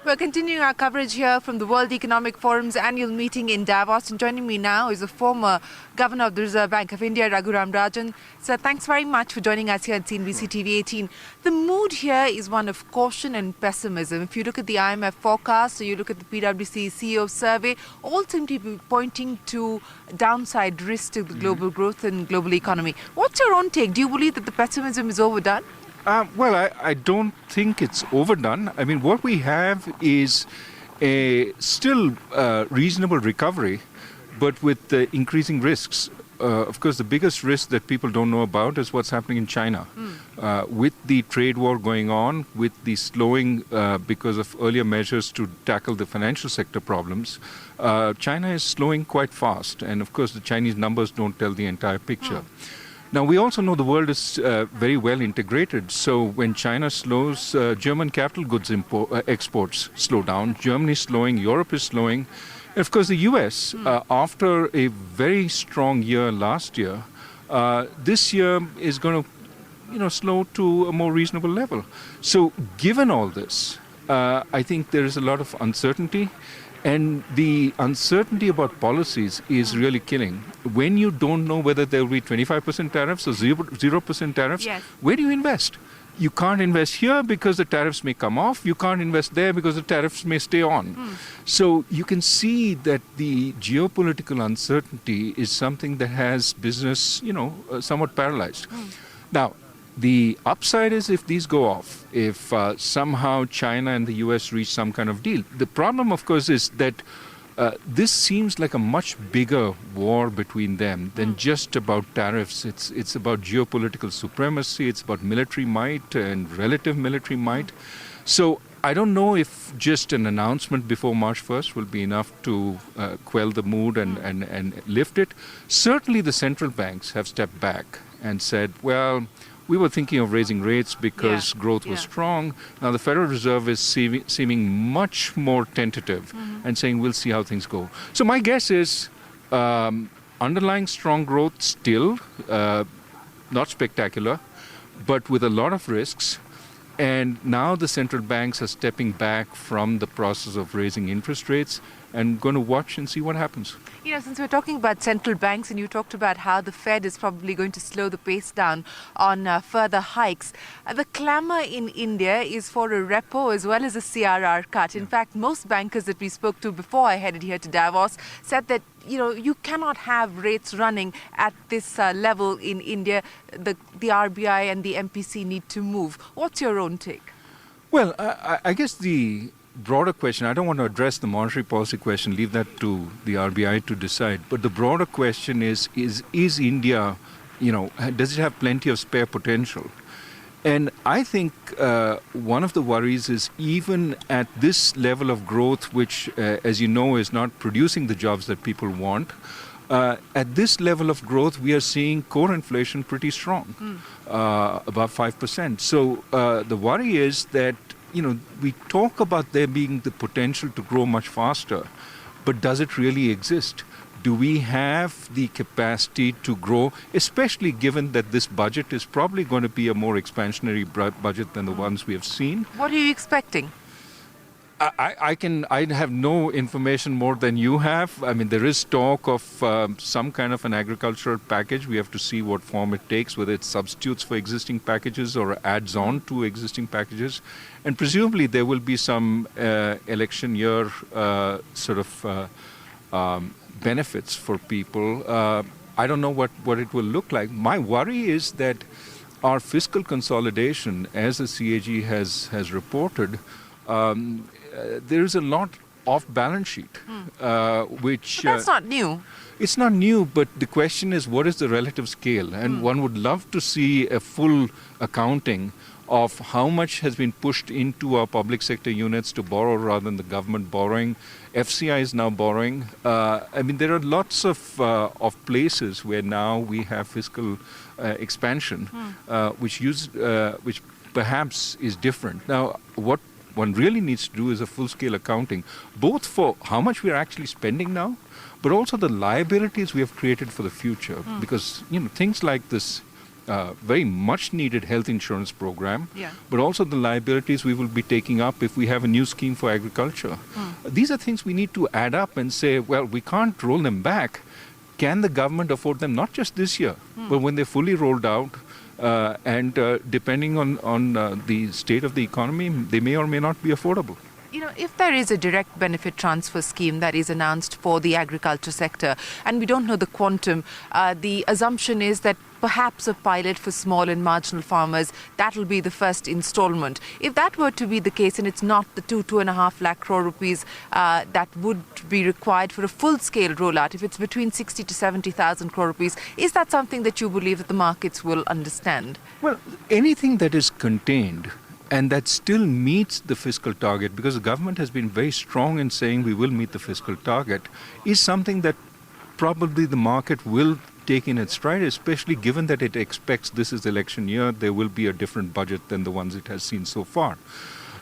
We're continuing our coverage here from the World Economic Forum's annual meeting in Davos. And joining me now is the former Governor of the Reserve Bank of India, Raghuram. Rajan. Sir, thanks very much for joining us here at cnbc TV 18. The mood here is one of caution and pessimism. If you look at the IMF forecast or you look at the PwC CEO survey, all seem to be pointing to downside risk to the global growth and global economy. What's your own take? Do you believe that the pessimism is overdone? Well, I don't think it's overdone. I mean, what we have is a still reasonable recovery, but with increasing risks. Of course, the biggest risk that people don't know about is what's happening in China. With the trade war going on, with the slowing because of earlier measures to tackle the financial sector problems, China is slowing quite fast. And of course, the Chinese numbers don't tell the entire picture. Now, we also know the world is very well integrated. So when China slows, German capital goods exports slow down. Germany is slowing, Europe is slowing. And of course, the US, after a very strong year last year, this year is going to slow to a more reasonable level. So given all this, I think there is a lot of uncertainty. And the uncertainty about policies is really killing. When you don't know whether there will be 25% tariffs or 0% tariffs, where do you invest? You can't invest here because the tariffs may come off. You can't invest there because the tariffs may stay on. So you can see that the geopolitical uncertainty is something that has business, somewhat paralyzed. Now, the upside is if these go off, if somehow China and the US reach some kind of deal. The problem, of course, is that this seems like a much bigger war between them than just about tariffs. It's about geopolitical supremacy. It's about military might and relative military might. So I don't know if just an announcement before March 1st will be enough to quell the mood and lift it. Certainly the central banks have stepped back and said, well, we were thinking of raising rates because growth was strong. Now the Federal Reserve is seeming much more tentative and saying we'll see how things go. So my guess is underlying strong growth still, not spectacular, but with a lot of risks. And now the central banks are stepping back from the process of raising interest rates and going to watch and see what happens. Since we're talking about central banks and you talked about how the Fed is probably going to slow the pace down on further hikes, the clamor in India is for a repo as well as a CRR cut. In fact, most bankers that we spoke to before I headed here to Davos said that you cannot have rates running at this level in India. The RBI and the MPC need to move. What's your own take? Well, I guess the broader question, I don't want to address the monetary policy question, leave that to the RBI to decide. But the broader question is India, does it have plenty of spare potential? And I think one of the worries is even at this level of growth, which, as you know, is not producing the jobs that people want, at this level of growth, we are seeing core inflation pretty strong, above 5%. So the worry is that we talk about there being the potential to grow much faster, but does it really exist? Do we have the capacity to grow, especially given that this budget is probably going to be a more expansionary budget than the ones we have seen? What are you expecting? I have no information more than you have. I mean, there is talk of some kind of an agricultural package. We have to see what form it takes, whether it substitutes for existing packages or adds on to existing packages. And presumably there will be some election year benefits for people. I don't know what it will look like. My worry is that our fiscal consolidation, as the CAG has reported, there is a lot off balance sheet, which... But that's not new. It's not new, but the question is, what is the relative scale? And one would love to see a full accounting of how much has been pushed into our public sector units to borrow rather than the government borrowing. FCI is now borrowing. There are lots of places where now we have fiscal expansion, which perhaps is different. Now, what one really needs to do is a full-scale accounting, both for how much we are actually spending now, but also the liabilities we have created for the future. Because, things like this very much needed health insurance program, Yeah. but also the liabilities we will be taking up if we have a new scheme for agriculture. These are things we need to add up and say, well, we can't roll them back. Can the government afford them, not just this year, but when they're fully rolled out, and depending on the state of the economy, they may or may not be affordable. You know, if there is a direct benefit transfer scheme that is announced for the agriculture sector, and we don't know the quantum, the assumption is that perhaps a pilot for small and marginal farmers, that will be the first installment. If that were to be the case, and it's not the 2.5 lakh crore rupees that would be required for a full-scale rollout, if it's between 60 to 70,000 crore rupees, is that something that you believe that the markets will understand? Well, anything that is contained and that still meets the fiscal target, because the government has been very strong in saying we will meet the fiscal target, is something that probably the market will take in its stride, especially given that it expects this is election year, there will be a different budget than the ones it has seen so far.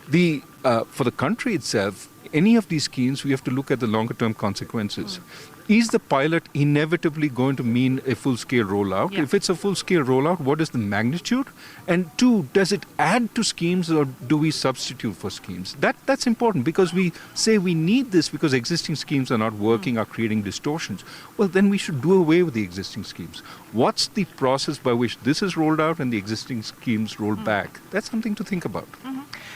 For the country itself, any of these schemes, we have to look at the longer-term consequences. Is the pilot inevitably going to mean a full-scale rollout? Yeah. If it's a full-scale rollout, what is the magnitude? And two, does it add to schemes or do we substitute for schemes? That's important, because we say we need this because existing schemes are not working, are creating distortions. Well, then we should do away with the existing schemes. What's the process by which this is rolled out and the existing schemes rolled back? That's something to think about.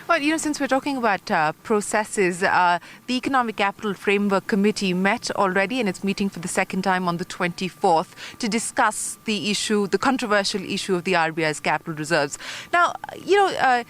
Well, you know, since we're talking about processes, the Economic Capital Framework Committee met already, and it's meeting for the second time on the 24th to discuss the issue, the controversial issue of the RBI's capital reserves. Now, you know,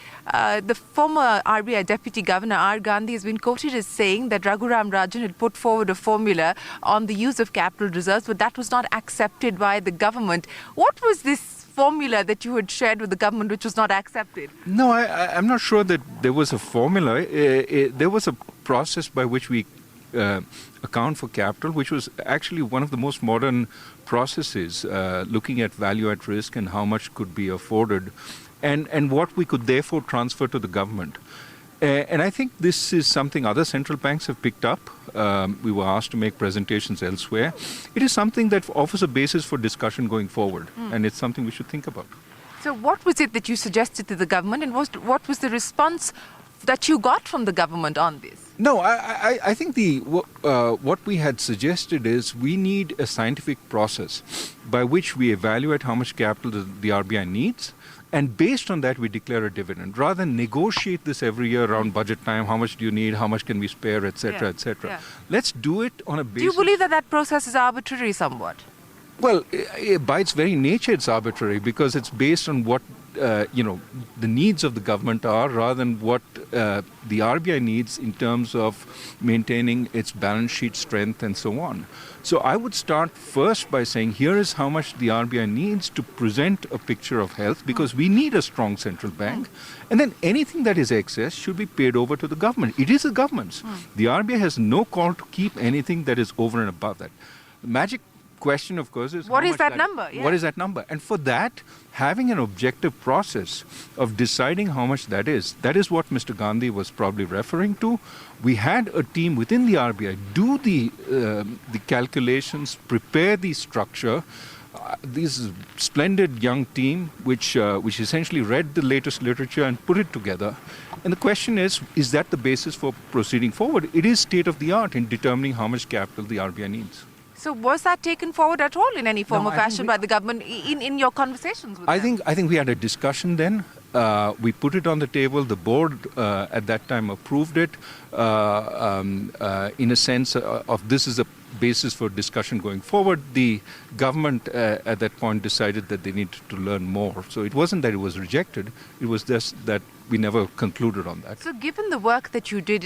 the former RBI Deputy Governor R. Gandhi has been quoted as saying that Raghuram Rajan had put forward a formula on the use of capital reserves, but that was not accepted by the government. What was this formula that you had shared with the government which was not accepted? No, I'm not sure that there was a formula. There was a process by which we account for capital, which was actually one of the most modern processes, looking at value at risk and how much could be afforded, and what we could therefore transfer to the government. And I think this is something other central banks have picked up. We were asked to make presentations elsewhere. It is something that offers a basis for discussion going forward, and it's something we should think about. So what was it that you suggested to the government, and what was the response that you got from the government on this? No, I think what we had suggested is we need a scientific process by which we evaluate how much capital the RBI needs, and based on that we declare a dividend, rather than negotiate this every year around budget time. How much do you need? How much can we spare, etc., etc. Yeah. Let's do it on a basis. Do you believe that that process is arbitrary somewhat? Well, by its very nature, it's arbitrary, because it's based on what the needs of the government are, rather than what the RBI needs in terms of maintaining its balance sheet strength and so on. So I would start first by saying, here is how much the RBI needs to present a picture of health, because we need a strong central bank. And then anything that is excess should be paid over to the government. It is the government's. The RBI has no call to keep anything that is over and above that. The magic question, of course, is what how is much that number? Yeah. What is that number? And for that, having an objective process of deciding how much that is what Mr. Gandhi was probably referring to. We had a team within the RBI do the calculations, prepare the structure. This splendid young team, which essentially read the latest literature and put it together. And the question is that the basis for proceeding forward? It is state of the art in determining how much capital the RBI needs. So was that taken forward at all in any form or fashion by the government in your conversations with them? I think we had a discussion then. We put it on the table. The board at that time approved it in a sense of this is a basis for discussion going forward. The government at that point decided that they needed to learn more. So it wasn't that it was rejected. It was just that we never concluded on that. So given the work that you did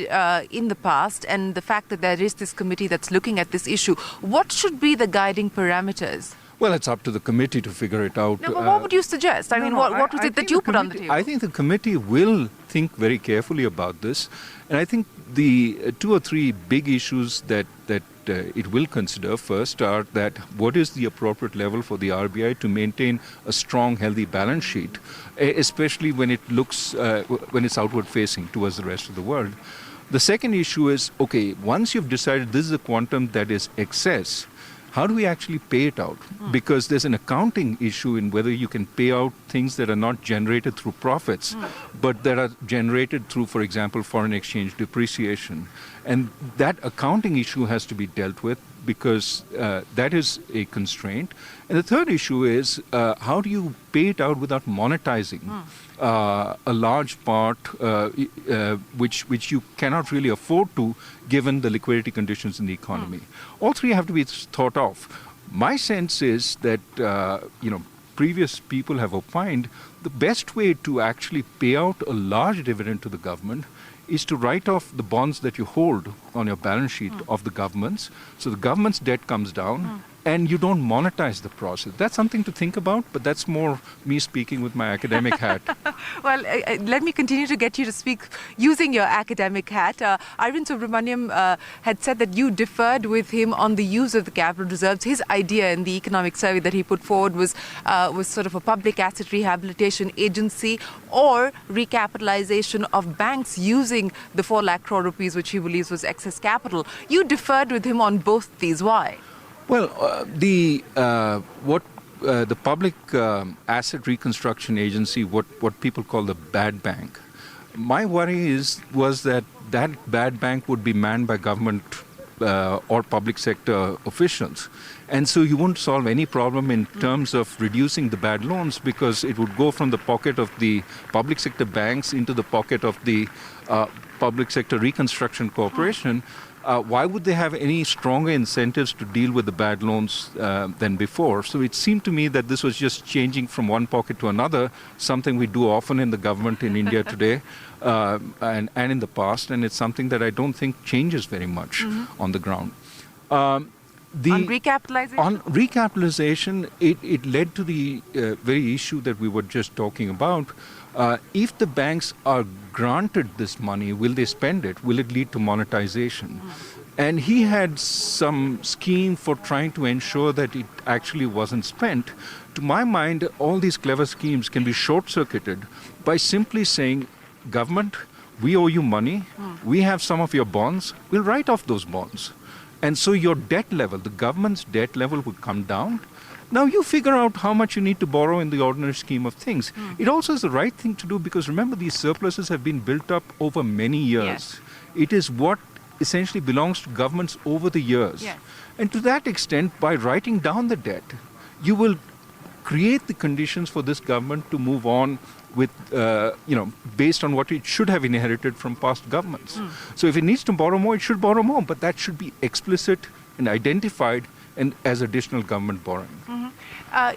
in the past and the fact that there is this committee that's looking at this issue, what should be the guiding parameters? Well, it's up to the committee to figure it out. No, but what would you suggest? I mean, what was it that you put on the table? I think the committee will think very carefully about this. And I think the 2 or 3 big issues that it will consider first are that what is the appropriate level for the RBI to maintain a strong, healthy balance sheet, especially when it looks, when it's outward facing towards the rest of the world. The second issue is, okay, once you've decided this is a quantum that is excess, how do we actually pay it out? Because there's an accounting issue in whether you can pay out things that are not generated through profits, but that are generated through, for example, foreign exchange depreciation. And that accounting issue has to be dealt with because that is a constraint. And the third issue is how do you pay it out without monetizing a large part which you cannot really afford to given the liquidity conditions in the economy. All three have to be thought of. My sense is that, previous people have opined the best way to actually pay out a large dividend to the government is to write off the bonds that you hold on your balance sheet of the governments. So the government's debt comes down and you don't monetize the process. That's something to think about, but that's more me speaking with my academic hat. Well, let me continue to get you to speak using your academic hat. Arvind Subramaniam had said that you differed with him on the use of the capital reserves. His idea in the economic survey that he put forward was sort of a public asset rehabilitation agency or recapitalization of banks using the 4 lakh crore rupees, which he believes was excess capital. You differed with him on both these. Why? Well, the public asset reconstruction agency, what people call the bad bank, my worry was that bad bank would be manned by government or public sector officials. And so you wouldn't solve any problem in terms of reducing the bad loans because it would go from the pocket of the public sector banks into the pocket of the public sector reconstruction corporation. Why would they have any stronger incentives to deal with the bad loans than before? So it seemed to me that this was just changing from one pocket to another, something we do often in the government in India today and in the past, and it's something that I don't think changes very much on the ground. On recapitalization? On recapitalization, it led to the very issue that we were just talking about. If the banks are granted this money, will they spend it? Will it lead to monetization? And he had some scheme for trying to ensure that it actually wasn't spent. To my mind, all these clever schemes can be short-circuited by simply saying, government, we owe you money, we have some of your bonds, we'll write off those bonds. And so your debt level, the government's debt level would come down. Now you figure out how much you need to borrow in the ordinary scheme of things. It also is the right thing to do because remember these surpluses have been built up over many years. Yes. It is what essentially belongs to governments over the years. Yes. And to that extent, by writing down the debt, you will create the conditions for this government to move on with, based on what it should have inherited from past governments. So if it needs to borrow more, it should borrow more, but that should be explicit and identified and as additional government borrowing.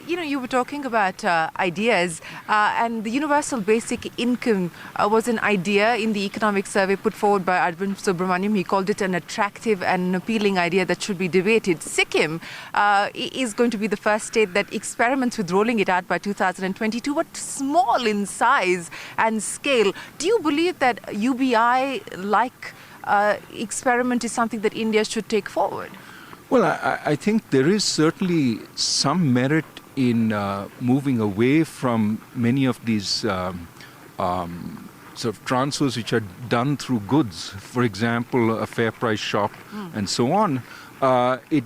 You were talking about ideas, and the universal basic income was an idea in the economic survey put forward by Arvind Subramaniam. He called it an attractive and an appealing idea that should be debated. Sikkim is going to be the first state that experiments with rolling it out by 2022, but small in size and scale. Do you believe that UBI-like experiment is something that India should take forward? Well, I think there is certainly some merit in moving away from many of these sort of transfers which are done through goods. For example, a fair price shop and so on. It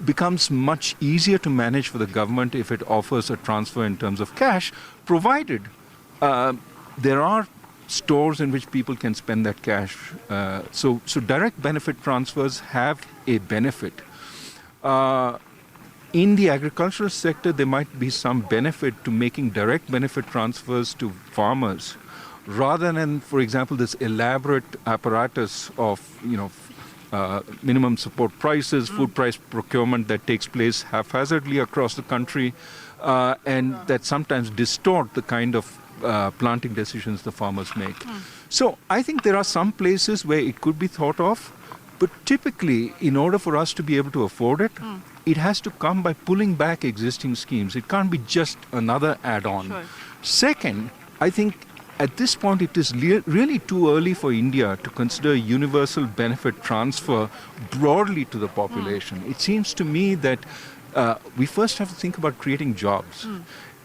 becomes much easier to manage for the government if it offers a transfer in terms of cash, provided there are stores in which people can spend that cash. So direct benefit transfers have a benefit. In the agricultural sector, there might be some benefit to making direct benefit transfers to farmers rather than, for example, this elaborate apparatus of, minimum support prices, food price procurement that takes place haphazardly across the country and that sometimes distort the kind of planting decisions the farmers make. So I think there are some places where it could be thought of. But typically, in order for us to be able to afford it, it has to come by pulling back existing schemes. It can't be just another add-on. Sure. Second, I think at this point it is really too early for India to consider universal benefit transfer broadly to the population. It seems to me that we first have to think about creating jobs.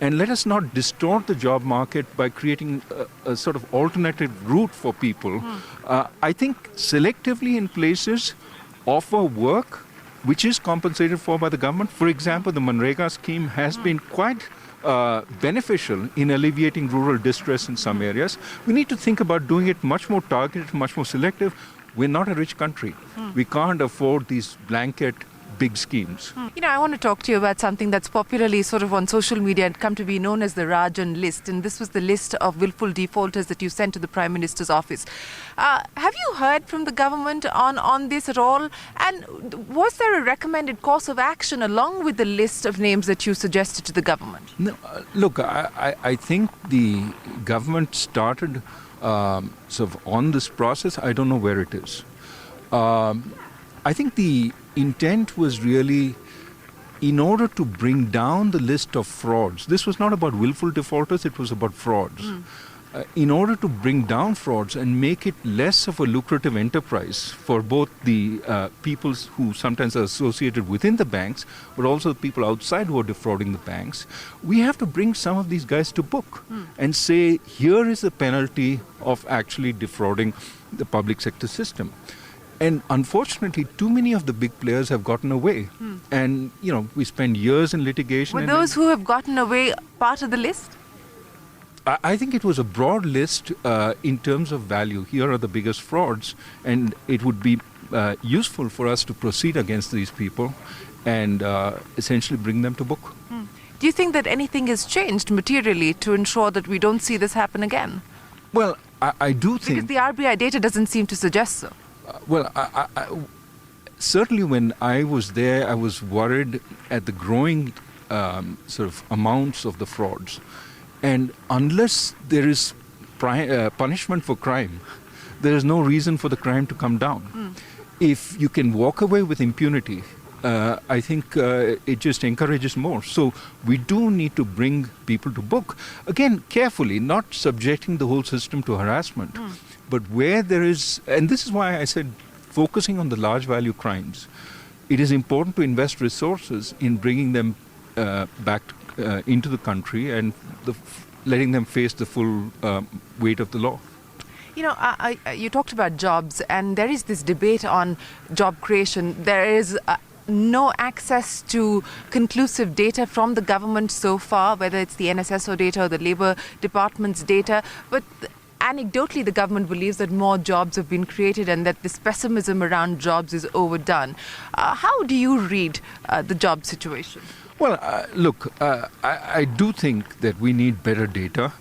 And let us not distort the job market by creating a sort of alternative route for people. I think selectively in places offer work which is compensated for by the government. For example, the Manrega scheme has been quite beneficial in alleviating rural distress in some areas. We need to think about doing it much more targeted, much more selective. We're not a rich country. We can't afford these blanket big schemes. I want to talk to you about something that's popularly sort of on social media and come to be known as the Rajan List. And this was the list of willful defaulters that you sent to the Prime Minister's office. Have you heard from the government on this at all? And was there a recommended course of action along with the list of names that you suggested to the government? No, look, I think the government started sort of on this process. I don't know where it is. I think the intent was really in order to bring down the list of frauds. This was not about willful defaulters, it was about frauds. In order to bring down frauds and make it less of a lucrative enterprise for both the people who sometimes are associated within the banks, but also the people outside who are defrauding the banks, we have to bring some of these guys to book and say, here is the penalty of actually defrauding the public sector system. And unfortunately, too many of the big players have gotten away. And, we spend years in litigation. Were those who have gotten away part of the list? I think it was a broad list in terms of value. Here are the biggest frauds. And it would be useful for us to proceed against these people and essentially bring them to book. Do you think that anything has changed materially to ensure that we don't see this happen again? Well, I do think... Because the RBI data doesn't seem to suggest so. I certainly when I was there, I was worried at the growing sort of amounts of the frauds. And unless there is punishment for crime, there is no reason for the crime to come down. If you can walk away with impunity, I think it just encourages more. So we do need to bring people to book. Again, carefully, not subjecting the whole system to harassment. But where there is, and this is why I said focusing on the large value crimes, it is important to invest resources in bringing them back into the country and letting them face the full weight of the law. You talked about jobs, and there is this debate on job creation. There is no access to conclusive data from the government so far, whether it's the NSSO data or the Labour Department's data. But anecdotally, the government believes that more jobs have been created and that this pessimism around jobs is overdone. How do you read the job situation? Well, look, I do think that we need better data.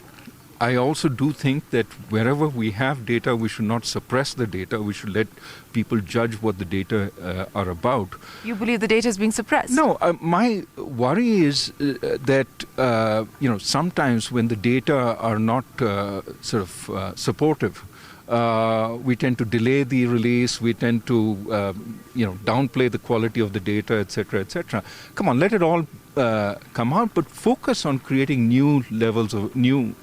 I also do think that wherever we have data, we should not suppress the data. We should let people judge what the data are about. You believe the data is being suppressed? No, my worry is that, sometimes when the data are not supportive, we tend to delay the release, we tend to, downplay the quality of the data, etc., etc. Come on, let it all come out, but focus on creating new levels of new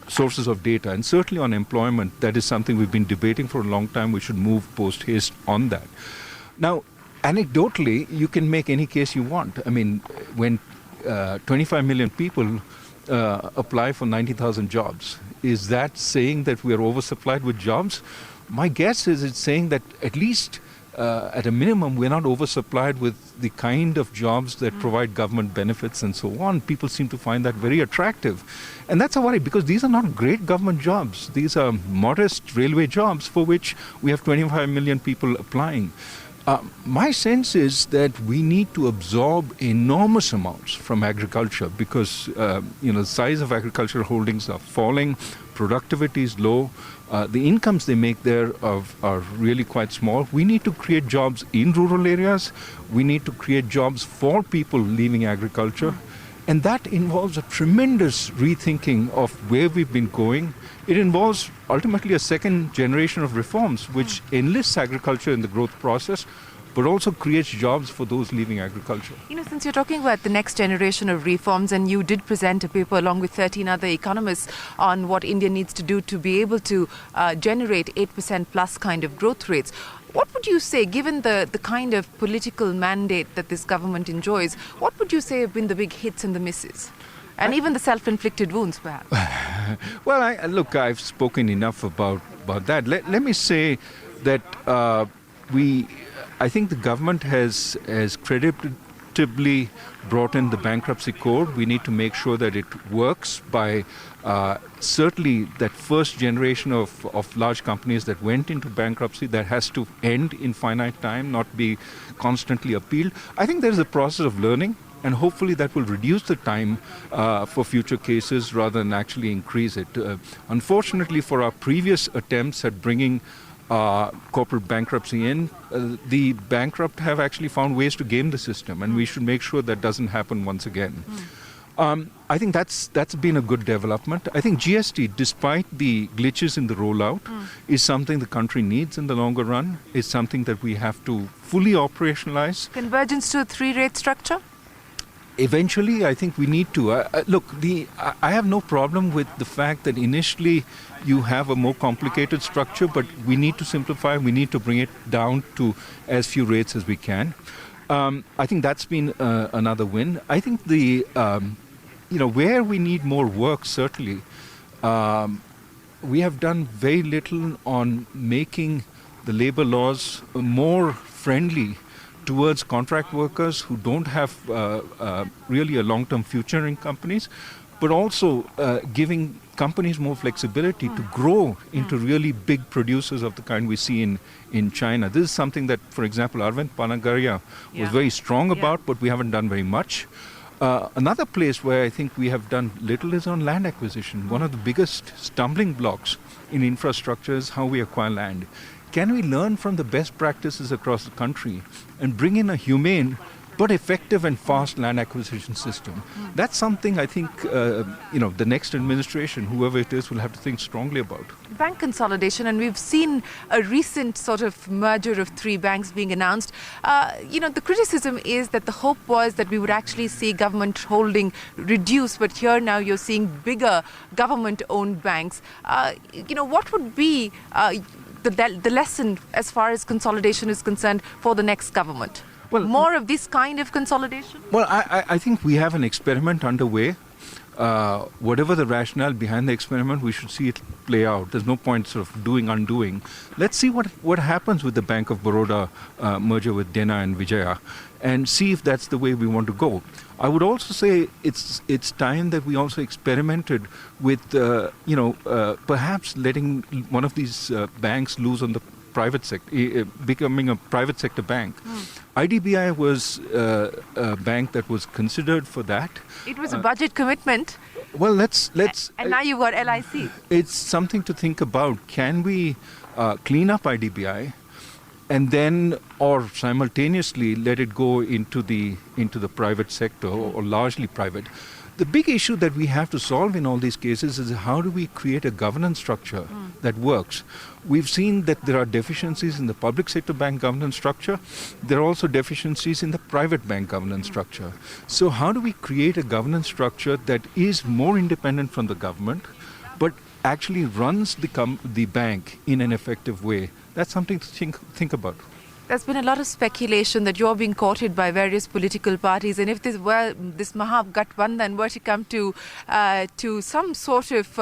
sources of data, and certainly on employment. That is something we've been debating for a long time. We should move post-haste on that. Now, anecdotally, you can make any case you want. I mean, when 25 million people apply for 90,000 jobs, is that saying that we are oversupplied with jobs? My guess is it's saying that at least at a minimum, we're not oversupplied with the kind of jobs that provide government benefits and so on. People seem to find that very attractive. And that's a worry, because these are not great government jobs. These are modest railway jobs for which we have 25 million people applying. My sense is that we need to absorb enormous amounts from agriculture because, the size of agricultural holdings are falling, productivity is low, the incomes they make there are really quite small. We need to create jobs in rural areas. We need to create jobs for people leaving agriculture. And that involves a tremendous rethinking of where we've been going. It involves ultimately a second generation of reforms which enlists agriculture in the growth process, but also creates jobs for those leaving agriculture. Since you're talking about the next generation of reforms, and you did present a paper along with 13 other economists on what India needs to do to be able to generate 8% plus kind of growth rates, what would you say, given the kind of political mandate that this government enjoys, what would you say have been the big hits and the misses? And even the self-inflicted wounds, perhaps. Well, I've spoken enough about that. Let me say that I think the government has creditably brought in the bankruptcy code. We need to make sure that it works by certainly that first generation of large companies that went into bankruptcy, that has to end in finite time, not be constantly appealed. I think there is a process of learning, and hopefully that will reduce the time for future cases rather than actually increase it. Unfortunately, for our previous attempts at bringing corporate bankruptcy in, the bankrupt have actually found ways to game the system, and we should make sure that doesn't happen once again. I think that's been a good development. I think GST, despite the glitches in the rollout, is something the country needs in the longer run. It's something that we have to fully operationalize. Convergence to a 3-rate structure? Eventually, I think we need to. I have no problem with the fact that initially you have a more complicated structure, but we need to simplify. We need to bring it down to as few rates as we can. I think that's been another win. I think where we need more work, certainly, we have done very little on making the labor laws more friendly towards contract workers who don't have really a long-term future in companies, but also giving companies more flexibility to grow into really big producers of the kind we see in China. This is something that, for example, Arvind Panagaria was very strong about, but we haven't done very much. Another place where I think we have done little is on land acquisition. One of the biggest stumbling blocks in infrastructure is how we acquire land. Can we learn from the best practices across the country and bring in a humane but effective and fast land acquisition system? That's something I think the next administration, whoever it is, will have to think strongly about. Bank consolidation, and we've seen a recent sort of merger of 3 banks being announced. The criticism is that the hope was that we would actually see government holding reduce, but here now you're seeing bigger government-owned banks. What would be the lesson as far as consolidation is concerned for the next government? Well, more of this kind of consolidation? Well, I think we have an experiment underway. Whatever the rationale behind the experiment, we should see it play out. There's no point sort of undoing. Let's see what happens with the Bank of Baroda merger with Dena and Vijaya, and see if that's the way we want to go. I would also say it's time that we also experimented with, perhaps letting one of these banks loose on the private sector, becoming a private sector bank. IDBI was a bank that was considered for that. It was a budget commitment. Well, let's. And now you've got LIC. It's something to think about. Can we clean up IDBI, and then, or simultaneously, let it go into the private sector, or largely private? The big issue that we have to solve in all these cases is how do we create a governance structure that works. We've seen that there are deficiencies in the public sector bank governance structure. There are also deficiencies in the private bank governance structure. So how do we create a governance structure that is more independent from the government, but actually runs the bank in an effective way? That's something to think about. There's been a lot of speculation that you're being courted by various political parties, and if this Mahabgatbandhan were to come to some sort of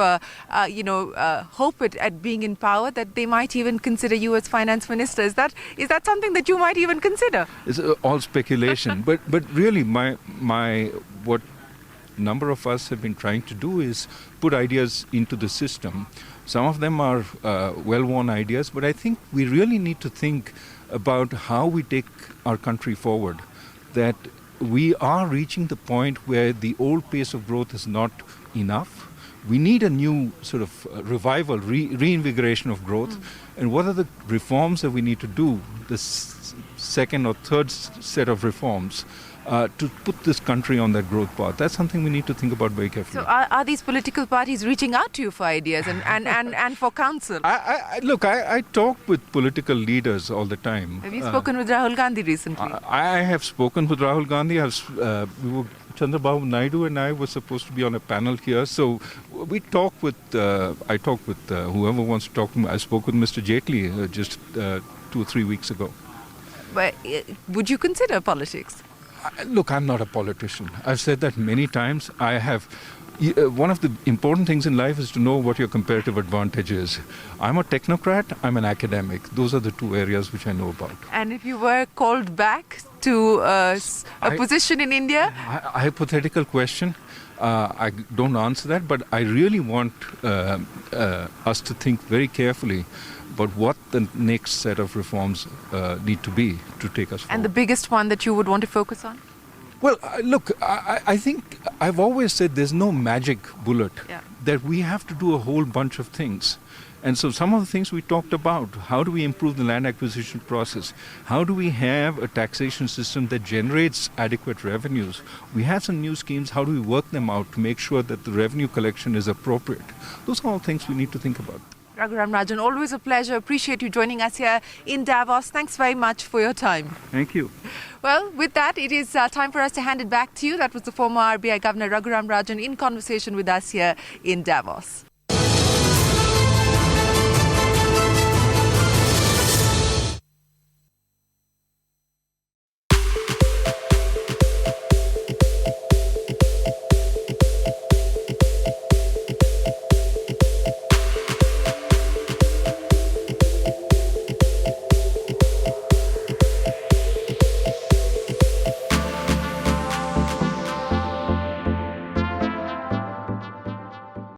hope at being in power, that they might even consider you as finance minister. Is that something that you might even consider? It's all speculation, but really, what number of us have been trying to do is put ideas into the system. Some of them are well-worn ideas, but I think we really need to think about how we take our country forward, that we are reaching the point where the old pace of growth is not enough. We need a new sort of revival, reinvigoration of growth. And what are the reforms that we need to do, the second or third set of reforms, to put this country on that growth path? That's something we need to think about very carefully. So are these political parties reaching out to you for ideas and for counsel? I talk with political leaders all the time. Have you spoken with Rahul Gandhi recently? I have spoken with Rahul Gandhi. Chandrababu Naidu and I were supposed to be on a panel here. So we talk with, I talk with whoever wants to talk to me. I spoke with Mr. Jaitley just 2 or 3 weeks ago. But would you consider politics? Look, I'm not a politician. I've said that many times. I have one of the important things in life is to know what your comparative advantage is. I'm a technocrat, I'm an academic. Those are the two areas which I know about. And if you were called back to a position in India? A hypothetical question. I don't answer that, but I really want us to think very carefully about what the next set of reforms need to be to take us forward. And the biggest one that you would want to focus on? Well, look, I think I've always said there's no magic bullet, that we have to do a whole bunch of things. And so some of the things we talked about, how do we improve the land acquisition process? How do we have a taxation system that generates adequate revenues? We have some new schemes, how do we work them out to make sure that the revenue collection is appropriate? Those are all things we need to think about. Raghuram, Rajan, always a pleasure. Appreciate you joining us here in Davos. Thanks very much for your time. Thank you. Well, with that, it is time for us to hand it back to you. That was the former RBI Governor Raghuram Rajan in conversation with us here in Davos.